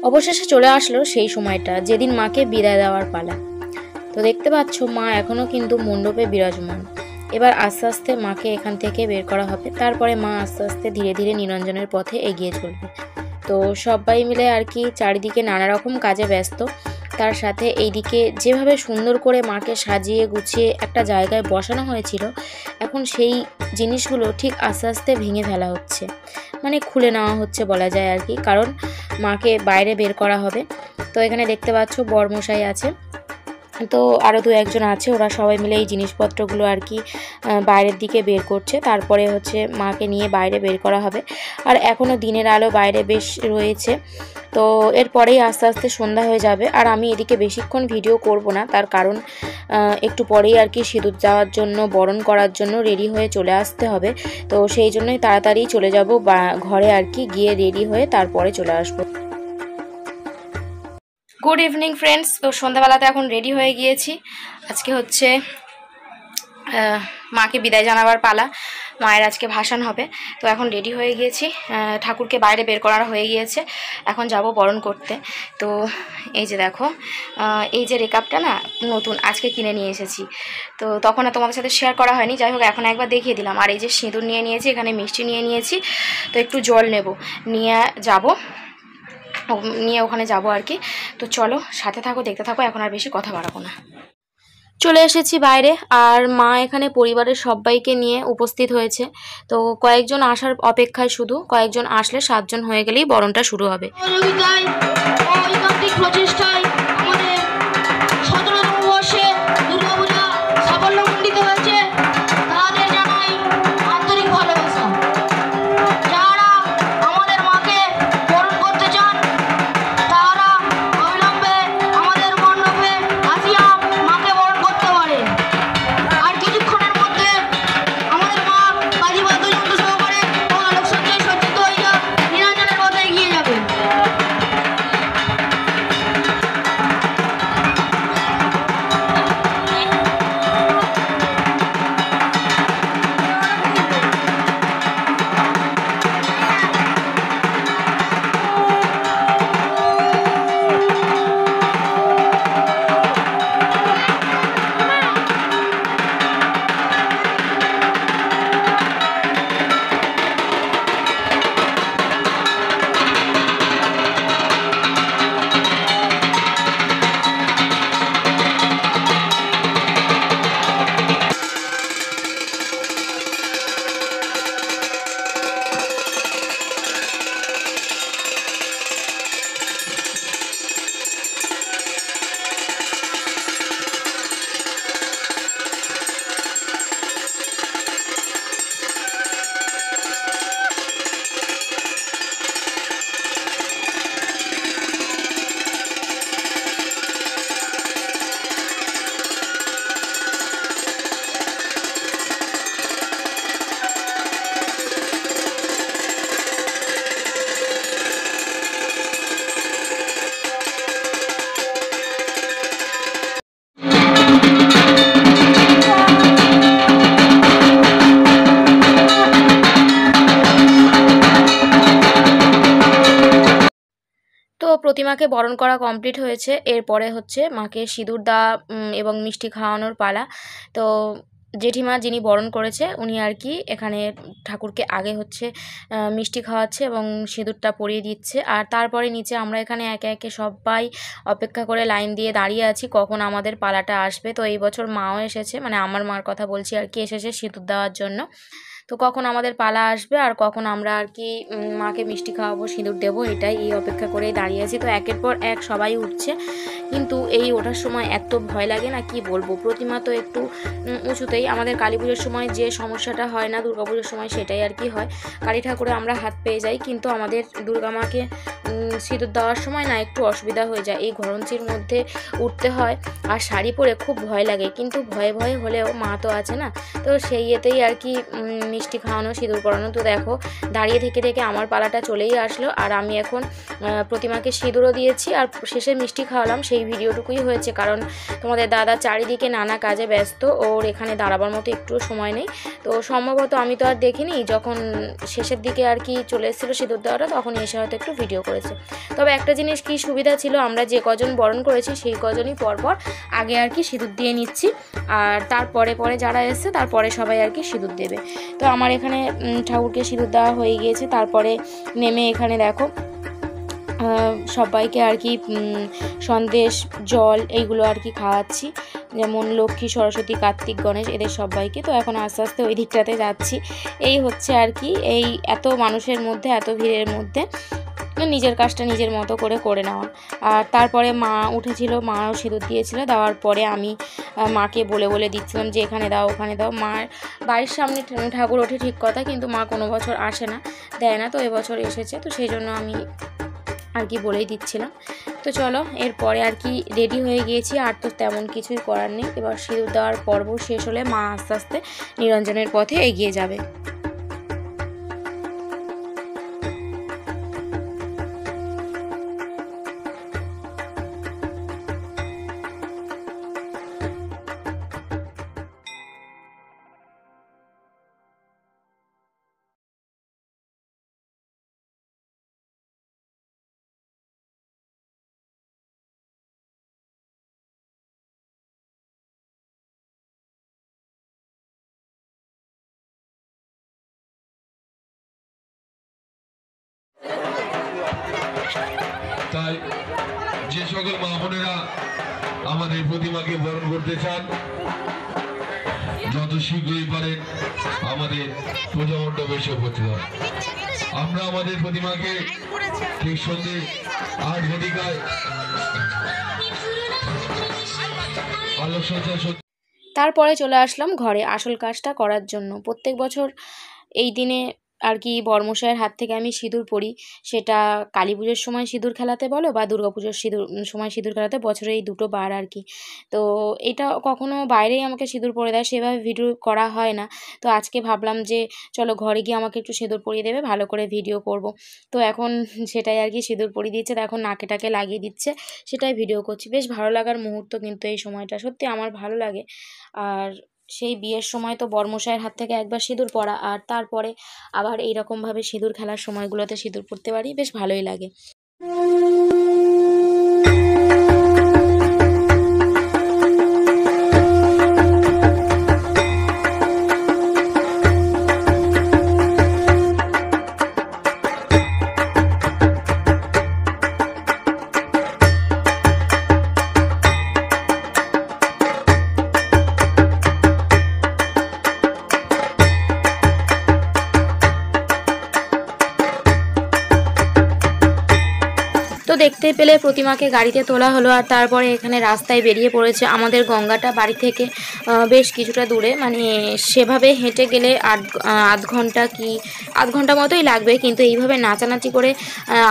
অবশেষে চলে আসলো সেই সময়টা যেদিন মাকে বিদায় দেওয়ার পালা। তো দেখতে পাচ্ছ মা এখনও কিন্তু মণ্ডপে বিরাজমান। এবার আস্তে আস্তে মাকে এখান থেকে বের করা হবে, তারপরে মা আস্তে আস্তে ধীরে ধীরে নিরঞ্জনের পথে এগিয়ে চলবে। তো সবাই মিলে আর কি চারিদিকে নানা রকম কাজে ব্যস্ত। তার সাথে এইদিকে যেভাবে সুন্দর করে মাকে সাজিয়ে গুছিয়ে একটা জায়গায় বসানো হয়েছিল, এখন সেই জিনিসগুলো ঠিক আস্তে আস্তে ভেঙে ফেলা হচ্ছে, মানে খুলে নেওয়া হচ্ছে বলা যায় আর কি, কারণ মাকে বাইরে বের করা হবে। তো এখানে দেখতে পাচ্ছ বরমশাই আছে, তো আরও দু একজন আছে, ওরা সবাই মিলে এই জিনিসপত্রগুলো আর কি বাইরের দিকে বের করছে। তারপরে হচ্ছে মাকে নিয়ে বাইরে বের করা হবে। আর এখনও দিনের আলো বাইরে বেশ রয়েছে, তো এরপরেই আস্তে আস্তে সন্ধ্যা হয়ে যাবে। আর আমি এদিকে বেশিক্ষণ ভিডিও করব না, তার কারণ একটু পরেই আর কি সিঁদুর দেওয়ার জন্য, বরণ করার জন্য রেডি হয়ে চলে আসতে হবে। তো সেই জন্যই তাড়াতাড়ি চলে যাব ঘরে আর কি, গিয়ে রেডি হয়ে তারপরে চলে আসবো। Good evening friends. তো সন্ধ্যাবেলাতে এখন রেডি হয়ে গিয়েছি। আজকে হচ্ছে মাকে বিদায় জানাবার পালা, মায়ের আজকে ভাসান হবে। তো এখন রেডি হয়ে গিয়েছি, ঠাকুরকে বাইরে বের করা হয়ে গিয়েছে, এখন যাব বরণ করতে। তো এই যে দেখো, এই যে রেকআপটা না নতুন আজকে কিনে নিয়ে এসেছি, তো তখন আর তোমাদের সাথে শেয়ার করা হয়নি, যাই হোক এখন একবার দেখিয়ে দিলাম। আর এই যে সিঁদুর নিয়ে নিয়েছি, এখানে মিষ্টি নিয়ে নিয়েছি, তো একটু জল নেব, নিয়ে ওখানে যাব আর কি। তো চলো সাথে থাকো, দেখতে থাকো, এখন আর বেশি কথা বাড়াবো না। চলে এসেছি বাইরে, আর মা এখানে পরিবারের সবাইকে নিয়ে উপস্থিত হয়েছে। তো কয়েকজন আসার অপেক্ষায়, শুধু কয়েকজন আসলে 7 জন হয়ে গেলেই বরণটা শুরু হবে। প্রতিমাকে বরণ করা কমপ্লিট হয়েছে, এরপরে হচ্ছে মাকে সিঁদুর দেওয়া এবং মিষ্টি খাওয়ানোর পালা। তো জেঠিমা যিনি বরণ করেছে উনি আর কি এখানে ঠাকুরকে আগে হচ্ছে মিষ্টি খাওয়াচ্ছে এবং সিঁদুরটা পরিয়ে দিচ্ছে। আর তারপরে নিচে আমরা এখানে একে একে সবাই অপেক্ষা করে লাইন দিয়ে দাঁড়িয়ে আছি কখন আমাদের পালাটা আসবে। তো এই বছর মাও এসেছে, মানে আমার মার কথা বলছি আর কি, এসেছে সিঁদুর দেওয়ার জন্য। তো কখন আমাদের পালা আসবে আর কখন আমরা আর কি মাকে মিষ্টি খাওয়াবো, সিঁদুর দেবো, এই অপেক্ষা করেই দাঁড়িয়ে আছি। তো একের পর এক সবাই উঠছে, কিন্তু এই ওঠার সময় এত ভয় লাগে না কি বলবো। প্রতিমা তো একটু উঁচুতেই, আমাদের কালী পুজোর সময় যে সমস্যাটা হয় না দুর্গা পুজোর সময় সেটাই আর কি হয়, কালী ঠাকুরে আমরা হাত পেয়ে যাই, কিন্তু আমাদের দুর্গা মাকে সিঁদুর দেওয়ার সময় না একটু অসুবিধা হয়ে যায়, এই ঘরঞ্চির মধ্যে উঠতে হয় আর শাড়ি পরে খুব ভয় লাগে, কিন্তু ভয়ে ভয়ে হলেও মা তো আছে না, তো সেই এতেই আর কি মিষ্টি খাওয়ানো, সিঁদুর পরানো। তো দেখো দাঁড়িয়ে থেকে থেকে আমার পালাটা চলেই আসলো, আর আমি এখন প্রতিমাকে সিঁদুরও দিয়েছি আর শেষে মিষ্টি খাওয়ালাম। সেই ভিডিওটুকুই হয়েছে, কারণ তোমাদের দাদা চারিদিকে নানা কাজে ব্যস্ত, ওর এখানে দাঁড়াবার মতো একটুও সময় নেই। তো সম্ভবত আমি তো আর দেখিনি, যখন শেষের দিকে আর কি চলে এসেছিলো সিঁদুর দেওয়াটা, তখন এসে হয়তো একটু ভিডিও করেছে। তবে একটা জিনিস কি সুবিধা ছিল, আমরা যে কজন বরণ করেছি সেই কজনই পরপর আগে আর কি সিঁদুর দিয়ে নিচ্ছি, আর তারপরে পরে যারা এসছে তারপরে সবাই আর কি সিঁদুর দেবে। তো আমার এখানে ঠাকুরকে সিঁদুর দেওয়া হয়ে গিয়েছে। তারপরে নেমে এখানে দেখো সবাইকে আর কি সন্দেশ, জল এইগুলো আর কি খাওয়াচ্ছি, যেমন লক্ষ্মী, সরস্বতী, কার্তিক, গণেশ এদের সবাইকে। তো এখন আস্তে আস্তে ওই দিকটাতে যাচ্ছি। এই হচ্ছে আর কি, এই এত মানুষের মধ্যে, এত ভিড়ের মধ্যে নিজের কাজটা নিজের মতো করে করে নেওয়া। আর তারপরে মা উঠেছিল, মাও সিঁদুর দিয়েছিল। দেওয়ার পরে আমি মাকে বলে বলে দিচ্ছিলাম যে এখানে দাও, ওখানে দাও। মার বাড়ির সামনে ঠাকুর ওঠে ঠিক কথা, কিন্তু মা কোনো বছর আসে না, দেয় না। তো এবছর এসেছে, তো সেই জন্য আমি আর কি বলেই দিচ্ছিলাম। তো চলো এরপরে আর কি রেডি হয়ে গিয়েছি, আর তো তেমন কিছুই করার নেই। এবার সিঁদুর দেওয়ার পর্ব শেষ হলে মা আস্তে আস্তে নিরঞ্জনের পথে এগিয়ে যাবে। তাই যে সকল মা বোনেরা আমাদের প্রতিমাকে বরণ করতে চান, যত শীঘ্রই পারেন আমাদের পূজা মণ্ডপে এসে উপস্থিত হন। আমরা আমাদের প্রতিমাকে ঠিক সন্ধ্যে 8 ঘটিকায় আলোকসজ্জা। তারপরে চলে আসলাম ঘরে আসল কাজটা করার জন্য। প্রত্যেক বছর এই দিনে আর কি বরমশাইয়ের হাত থেকে আমি সিঁদুর পরি, সেটা কালী পুজোর সময় সিঁদুর খেলাতে বলো বা দুর্গা পুজোর সময় সিঁদুর খেলাতে, বছরে এই দুটো বার আর কি। তো এটা কখনো বাইরেই আমাকে সিঁদুর পরিয়ে দেয়, সেভাবে ভিডিও করা হয় না। তো আজকে ভাবলাম যে চলো ঘরে গিয়ে আমাকে একটু সিঁদুর পরিয়ে দেবে, ভালো করে ভিডিও করব। তো এখন সেটাই আর কি, সিঁদুর পরিয়ে দিচ্ছে, তো এখন নাকে টাকে লাগিয়ে দিচ্ছে, সেটাই ভিডিও করছি। বেশ ভালো লাগার মুহূর্ত কিন্তু এই সময়টা, সত্যি আমার ভালো লাগে। আর সেই বিয়ের সময় তো বরমশাইয়ের হাত থেকে একবার সিঁদুর পরা, আর তারপরে আবার এইরকমভাবে সিঁদুর খেলার সময়গুলোতে সিঁদুর পরতে পারি, বেশ ভালোই লাগে। তো দেখতে পেলে প্রতিমাকে গাড়িতে তোলা হলো, আর তারপরে এখানে রাস্তায় বেরিয়ে পড়েছে। আমাদের গঙ্গাটা বাড়ি থেকে বেশ কিছুটা দূরে, মানে সেভাবে হেঁটে গেলে আধ ঘন্টা মতোই লাগবে, কিন্তু এইভাবে নাচানাচি করে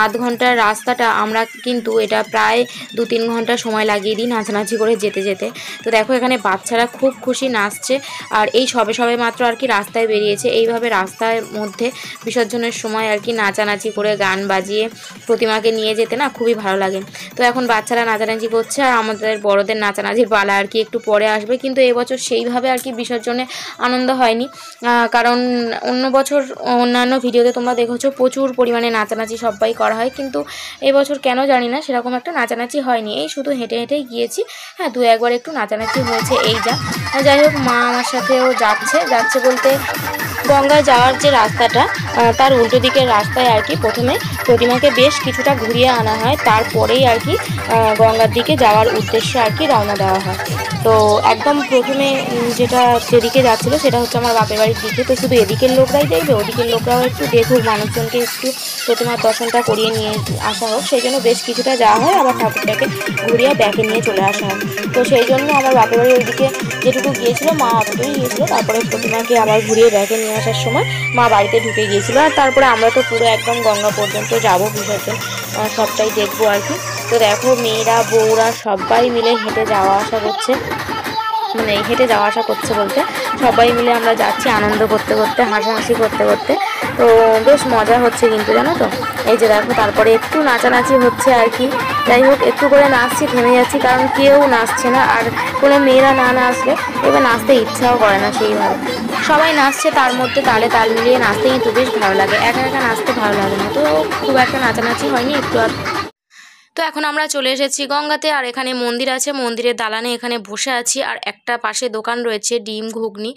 আধ ঘন্টার রাস্তাটা আমরা কিন্তু এটা প্রায় 2-3 ঘন্টা সময় লাগিয়ে দিই নাচানাচি করে যেতে যেতে। তো দেখো এখানে বাচ্চারা খুব খুশি নাচছে, আর এই সবে মাত্র আর কি রাস্তায় বেরিয়েছে। এইভাবে রাস্তার মধ্যে বিসর্জনের সময় আর কি নাচানাচি করে গান বাজিয়ে প্রতিমাকে নিয়ে যেতে না খুবই ভালো লাগে। তো এখন বাচ্চারা নাচানাচি করছে, আর আমাদের বড়দের নাচানাচির পালা আর কি একটু পরে আসবে। কিন্তু এবছর সেইভাবে আর কি বিসর্জনে আনন্দ হয়নি, কারণ অন্য বছর অন্যান্য ভিডিওতে তোমরা দেখেছো প্রচুর পরিমাণে নাচানাচি সবাই করা হয়, কিন্তু এবছর কেন জানি না সেরকম একটা নাচানাচি হয়নি। এই শুধু হেঁটে হেঁটেই গিয়েছি, হ্যাঁ 2-1বার একটু নাচানাচি হয়েছে, এই যা। যাই হোক মা আমার সাথেও যাচ্ছে বলতে গঙ্গায় যাওয়ার যে রাস্তাটা তার উল্টো দিকের রাস্তায় আর কি প্রথমে প্রতিমাকে বেশ কিছুটা ঘুরিয়ে আনা হয়, তারপরেই আর কি গঙ্গার দিকে যাওয়ার উদ্দেশ্যে আর কি রওনা দেওয়া হয়। তো একদম প্রথমে যেদিকে যাচ্ছিলো সেটা হচ্ছে আমার বাপের বাড়ির দিকে। তো শুধু এদিকের লোকরাই দেখবে, ওদিকের লোকরাও একটু দেখুক, মানুষজনকে একটু প্রতিমার দর্শনটা করিয়ে নিয়ে আসা হোক, সেই জন্য বেশ কিছুটা যাওয়া হয়, আবার ঠাকুরটাকে ঘুরিয়ে ব্যাকে নিয়ে চলে আসা হয়। তো সেই জন্য আমার বাপের বাড়ির ওইদিকে যেটুকু গিয়েছিলো মা অতটুকুই গিয়েছিলো, তারপরে প্রতিমাকে আবার ঘুরিয়ে ব্যাকে নিয়ে আসার সময় মা বাড়িতে ঢুকে গিয়েছিলো। আর তারপরে আমরা তো পুরো একদম গঙ্গা পর্যন্ত যাবো, বিসর্জন সবটাই দেখবো আর কি। তো দেখো মেয়েরা বউরা সবাই মিলে হেঁটে যাওয়া আসা করছে। মানে হেঁটে যাওয়া আসা করছে বলতে, সবাই মিলে আমরা যাচ্ছি আনন্দ করতে করতে, হাসাহাসি করতে করতে। তো বেশ মজা হচ্ছে কিন্তু, জানো তো। এই যে দেখো, তারপরে একটু নাচানাচি হচ্ছে আর কি। যাই হোক, একটু করে নাচছি, থেমে যাচ্ছি, কারণ কেউ নাচছে না। আর কোনো মেয়েরা না নাচলে এবার নাচতে ইচ্ছাও করে না সেইভাবে। সবাই নাচছে, তার মধ্যে তালে তাল মিলিয়ে নাচতে কিন্তু বেশ ভালো লাগে, একা একা নাচতে ভালো লাগে না। তো খুব একটা নাচানাচি হয়নি, একটু আর। তো এখন আমরা চলে এসেছি গঙ্গাতে, আর এখানে মন্দির আছে, মন্দিরের দালানে এখানে বসে আছি। আর একটা পাশে দোকান রয়েছে, ডিম ঘুগনি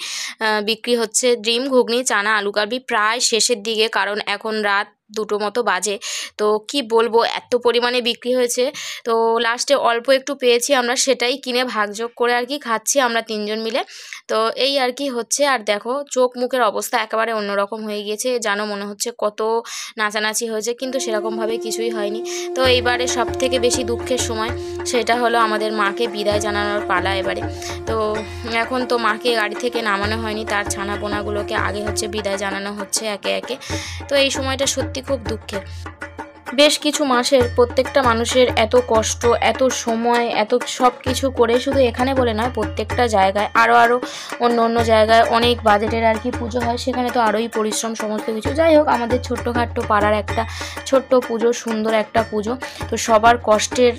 বিক্রি হচ্ছে, ডিম ঘুগনি, চানা, আলু কাবলি। প্রায় শেষের দিকে, কারণ এখন রাত 2টো মতো বাজে। তো কি বলবো, এত পরিমাণে বিক্রি হয়েছে। তো লাস্টে অল্প একটু পেয়েছি আমরা, সেটাই কিনে ভাগযোগ করে আর কি খাচ্ছি আমরা 3জন মিলে। তো এই আর কি হচ্ছে। আর দেখো, চোখ মুখের অবস্থা একেবারে অন্যরকম হয়ে গিয়েছে, জানো, মনে হচ্ছে কত নাচানাচি হয়েছে, কিন্তু সেরকমভাবে কিছুই হয়নি। তো এইবারে সব থেকে বেশি দুঃখের সময় সেটা হলো আমাদের মাকে বিদায় জানানোর পালা এবারে। তো এখন তো মাকে গাড়ি থেকে নামানো হয়নি, তার ছানাপোনাগুলোকে আগে হচ্ছে বিদায় জানানো হচ্ছে একে একে। তো এই সময়টা সত্যি খুব দুঃখের। বেশ কিছু মাসের প্রত্যেকটা মানুষের এত কষ্ট, এত সময়, এত সব কিছু করে, শুধু এখানে বলে নয়, প্রত্যেকটা জায়গায় আরও অন্য অন্য জায়গায় অনেক বাজেটের আর কি পুজো হয়, সেখানে তো আরোই পরিশ্রম সমস্ত কিছু। যাই হোক, আমাদের ছোট্টখাট্টো পাড়ার একটা ছোট্ট পুজো, সুন্দর একটা পুজো। তো সবার কষ্টের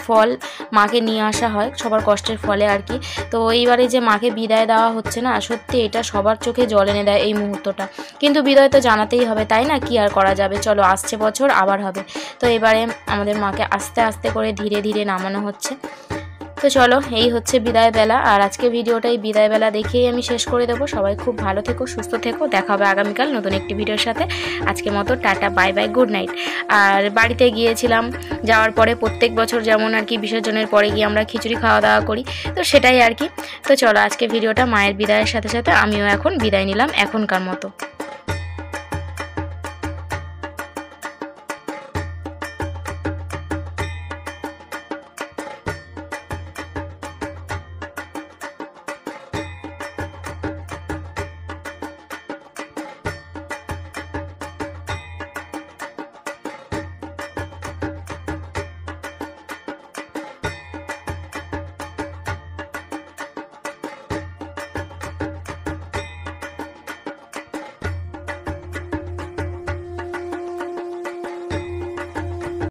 ফল মাকে নিয়ে আসা হয়, সবার কষ্টের ফলে আর কি। তো এইবারে যে মাকে বিদায় দেওয়া হচ্ছে না, সত্যি এটা সবার চোখে জল এনে দেয় এই মুহূর্তটা। কিন্তু বিদায় তো জানাতেই হবে, তাই না? কি আর করা যাবে, চলো, আসছে বছর আবার হবে। তো এবারে আমাদের মাকে আস্তে আস্তে করে ধীরে ধীরে নামানো হচ্ছে। তো চলো, এই হচ্ছে বিদায় বেলা। আর আজকে ভিডিওটাই বিদায় বেলা দেখেই আমি শেষ করে দেবো। সবাই খুব ভালো থেকো, সুস্থ থেকো, দেখা হবে আগামীকাল নতুন একটি ভিডিওর সাথে। আজকের মতো tata, bye bye, good night. আর বাড়িতে গিয়েছিলাম, যাওয়ার পরে প্রত্যেক বছর যেমন আর কি বিসর্জনের পরে গিয়ে আমরা খিচুড়ি খাওয়া দাওয়া করি, তো সেটাই আর কি। তো চলো, আজকে ভিডিওটা মায়ের বিদায়ের সাথে সাথে আমিও এখন বিদায় নিলাম এখনকার মতো।